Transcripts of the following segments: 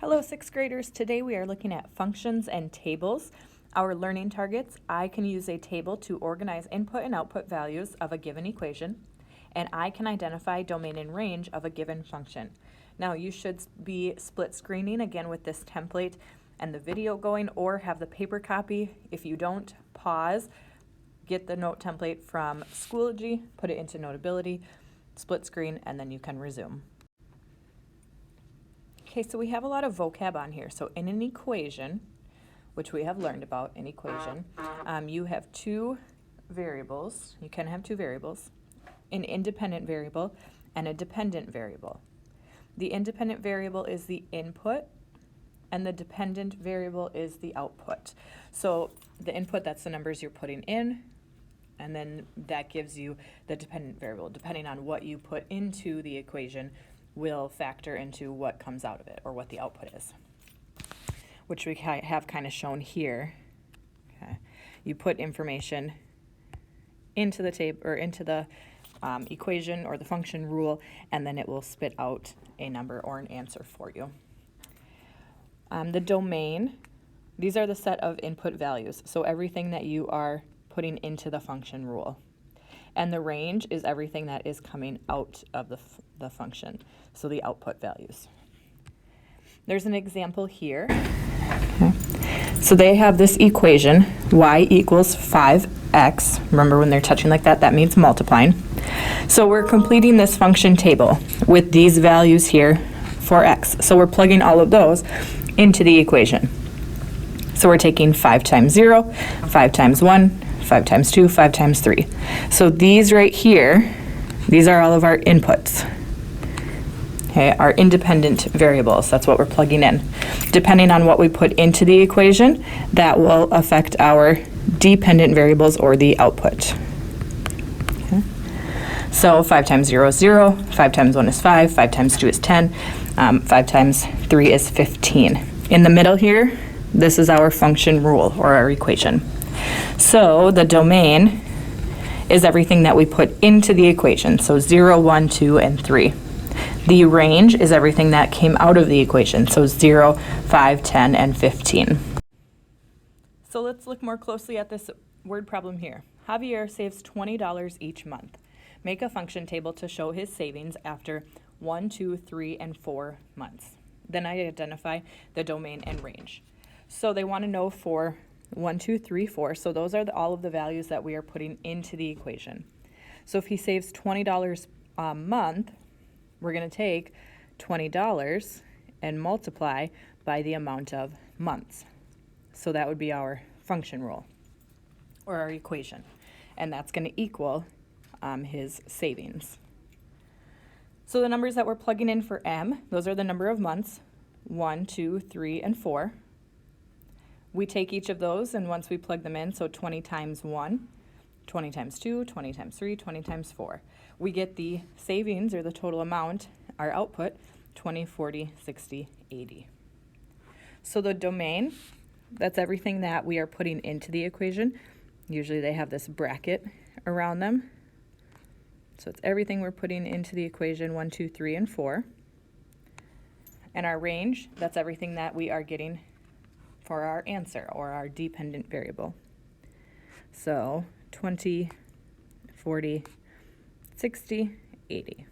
Hello, sixth graders. Today we are looking at functions and tables. Our learning targets: I can use a table to organize input and output values of a given equation, and I can identify domain and range of a given function. Now you should be split screening again with this template and the video going, or have the paper copy. If you don't, pause, get the note template from Schoology, put it into Notability, split screen, and then you can resume. Okay, so we have a lot of vocab on here. So in an equation, which we have learned about in equation, you have two variables. You can have two variables, an independent variable and a dependent variable. The independent variable is the input, and the dependent variable is the output. So the input, that's the numbers you're putting in, and then that gives you the dependent variable. Depending on what you put into the equation will factor into what comes out of it, or what the output is, which we have kind of shown here. Okay. You put information into the table, or into the equation or the function rule, and then it will spit out a number or an answer for you. The domain, these are the set of input values, so everything that you are putting into the function rule. And the range is everything that is coming out of the function, so the output values. There's an example here. Okay. So they have this equation, y equals 5x. Remember, when they're touching like that, that means multiplying. So we're completing this function table with these values here for x. So we're plugging all of those into the equation. So we're taking 5 times 0, 5 times 1, 5 times 2, 5 times 3. So these right here, these are all of our inputs. Okay, our independent variables, that's what we're plugging in. Depending on what we put into the equation, that will affect our dependent variables, or the output. Okay. So 5 times 0 is 0, 5 times 1 is 5, 5 times 2 is 10, 5 times 3 is 15. In the middle here, this is our function rule, or our equation. So the domain is everything that we put into the equation, so 0, 1, 2, and 3. The range is everything that came out of the equation, so 0, 5, 10, and 15. So let's look more closely at this word problem here. Javier saves $20 each month. Make a function table to show his savings after 1, 2, 3, and 4 months. Then I identify the domain and range. So they want to know for 1, 2, 3, 4. So those are all of the values that we are putting into the equation. So if he saves $20 a month, we're going to take $20 and multiply by the amount of months. So that would be our function rule, or our equation. And that's going to equal his savings. So the numbers that we're plugging in for M, those are the number of months, 1, 2, 3, and 4. We take each of those, and once we plug them in, so 20 times 1, 20 times 2, 20 times 3, 20 times 4. We get the savings, or the total amount, our output, 20, 40, 60, 80. So the domain, that's everything that we are putting into the equation. Usually they have this bracket around them. So it's everything we're putting into the equation, 1, 2, 3, and 4. And our range, that's everything that we are getting for our answer, or our dependent variable. So 20, 40, 60, 80.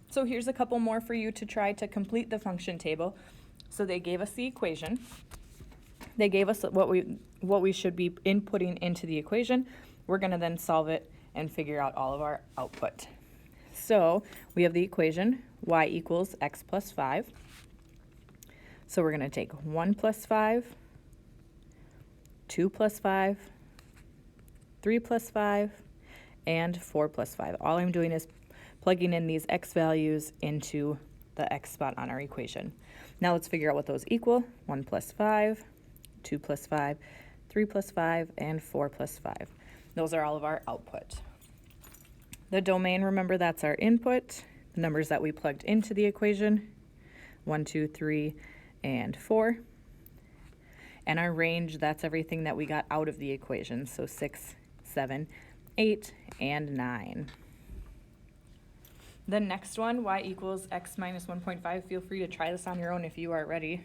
So here's a couple more for you to try to complete the function table. So they gave us the equation. They gave us what we should be inputting into the equation. We're going to then solve it and figure out all of our output. So we have the equation, y equals x plus 5. So we're going to take 1 plus 5, 2 plus 5, 3 plus 5, and 4 plus 5. All I'm doing is plugging in these x values into the x spot on our equation. Now let's figure out what those equal. 1 plus 5, 2 plus 5, 3 plus 5, and 4 plus 5. Those are all of our output. The domain, remember, that's our input, the numbers that we plugged into the equation, 1, 2, 3, and 4. And our range, that's everything that we got out of the equation, so 6, 7, 8, and 9. The next one, y equals x minus 1.5. Feel free to try this on your own if you are ready.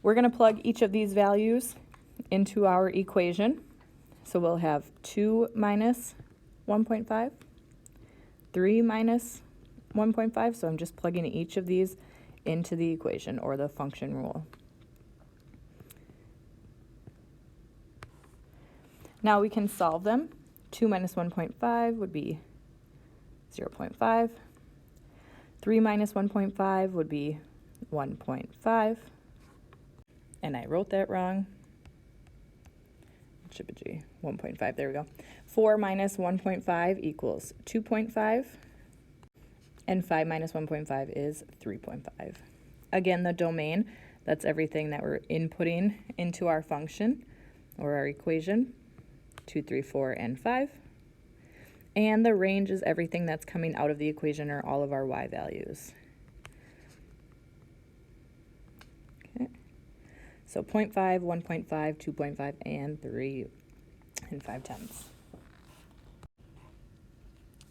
We're going to plug each of these values into our equation. So we'll have 2 minus 1.5, 3 minus 1.5. So I'm just plugging each of these into the equation or the function rule. Now we can solve them. 2 minus 1.5 would be 0.5. 3 minus 1.5 would be 1.5. And I wrote that wrong. It should be 1.5. There we go. 4 minus 1.5 equals 2.5. And 5 minus 1.5 is 3.5. Again, the domain, that's everything that we're inputting into our function or our equation. 2, 3, 4, and 5. And the range is everything that's coming out of the equation or all of our y values. Okay. So 0.5, 1.5, 2.5, and 3 and 5/10.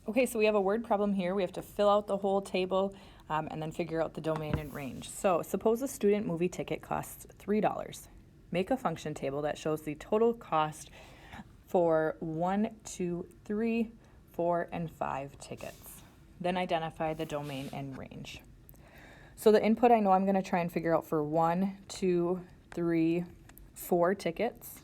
Okay, so we have a word problem here. We have to fill out the whole table and then figure out the domain and range. So suppose a student movie ticket costs $3. Make a function table that shows the total cost for 1, 2, 3, 4, and 5 tickets. Then identify the domain and range. So the input I know I'm going to try and figure out for 1, 2, 3, 4 tickets.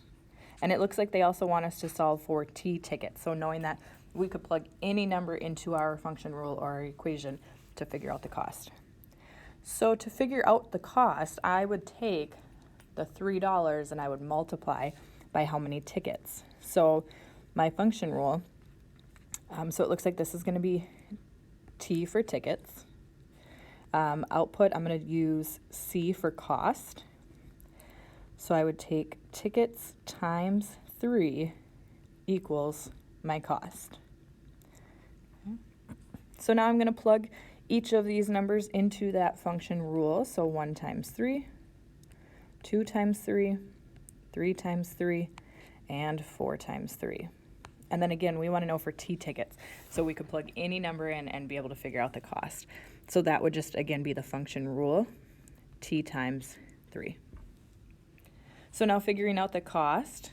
And it looks like they also want us to solve for T tickets. So knowing that we could plug any number into our function rule or our equation to figure out the cost. So to figure out the cost, I would take the $3 and I would multiply by how many tickets. So my function rule, so it looks like this is going to be T for tickets. Output, I'm going to use C for cost. So I would take tickets times 3 equals my cost. Okay. So now I'm going to plug each of these numbers into that function rule. So 1 times 3, 2 times 3, 3 times 3, and 4 times 3. And then again, we want to know for T tickets. So we could plug any number in and be able to figure out the cost. So that would just, again, be the function rule, T times 3. So now figuring out the cost,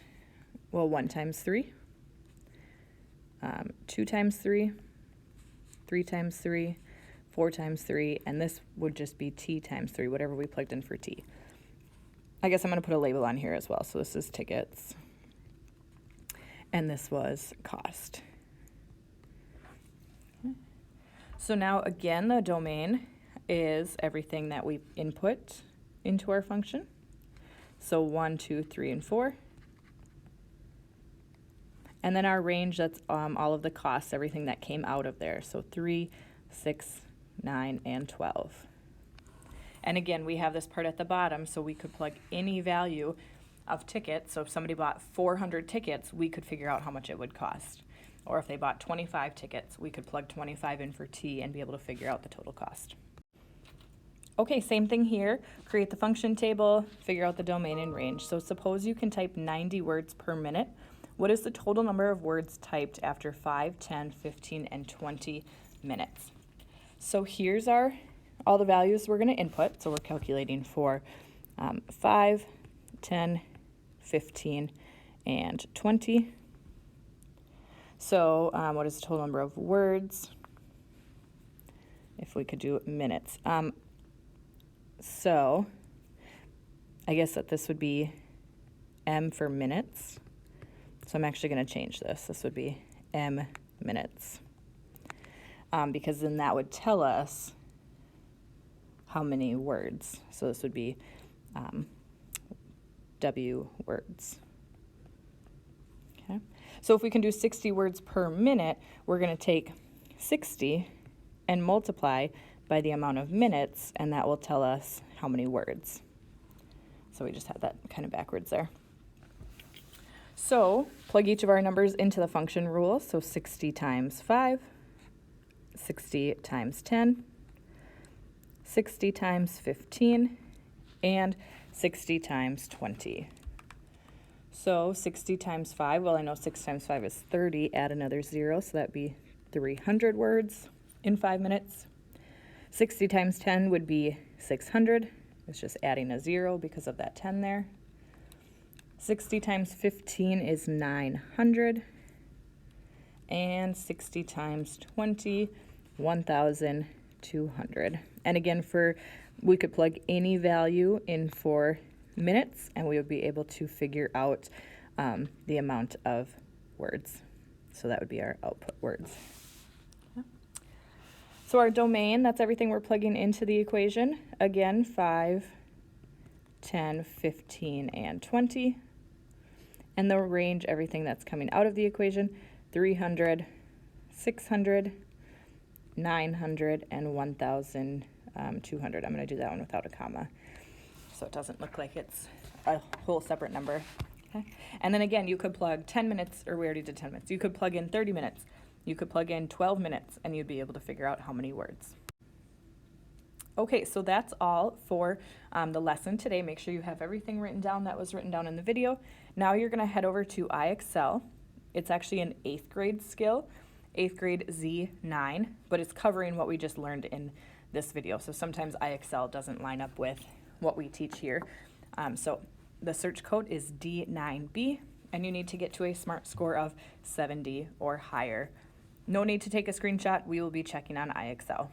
well, 1 times 3, 2 times 3, 3 times 3, 4 times 3, and this would just be T times 3, whatever we plugged in for T. I guess I'm going to put a label on here as well. So this is tickets. And this was cost. Okay. So now again, the domain is everything that we input into our function. So 1, 2, 3, and 4. And then our range, that's all of the costs, everything that came out of there. So 3, 6, 9, and 12. And again, we have this part at the bottom, so we could plug any value of tickets. So if somebody bought 400 tickets, we could figure out how much it would cost. Or if they bought 25 tickets, we could plug 25 in for T and be able to figure out the total cost. Okay, same thing here. Create the function table, figure out the domain and range. So suppose you can type 90 words per minute. What is the total number of words typed after 5, 10, 15, and 20 minutes? So here's all the values we're going to input. So we're calculating for 5, 10, 15, and 20. So what is the total number of words? If we could do minutes. So I guess that this would be M for minutes. So I'm actually going to change this. This would be M minutes. Because then that would tell us how many words. So this would be W words. Okay. So if we can do 60 words per minute, we're going to take 60 and multiply by the amount of minutes, and that will tell us how many words. So we just had that kind of backwards there. So plug each of our numbers into the function rule. So 60 times 5, 60 times 10, 60 times 15, and 60 times 20. So 60 times 5, well, I know 6 times 5 is 30. Add another 0, so that'd be 300 words. in 5 minutes. 60 times 10 would be 600. It's just adding a 0 because of that 10 there. 60 times 15 is 900. And 60 times 20, 1,200. And again, we could plug any value in for minutes, and we would be able to figure out the amount of words. So that would be our output words. So our domain, that's everything we're plugging into the equation. Again, 5, 10, 15, and 20. And the range, everything that's coming out of the equation, 300, 600, 900, and 1,200. I'm going to do that one without a comma, so it doesn't look like it's a whole separate number. Okay. And then again, you could plug 10 minutes, or we already did 10 minutes. You could plug in 30 minutes. You could plug in 12 minutes, and you'd be able to figure out how many words. Okay, so that's all for the lesson today. Make sure you have everything written down that was written down in the video. Now you're going to head over to iExcel. It's actually an 8th grade skill, 8th grade Z9, but it's covering what we just learned in this video. So sometimes iExcel doesn't line up with what we teach here. So the search code is D9B, and you need to get to a SMART score of 70 or higher. No need to take a screenshot. We will be checking on iExcel.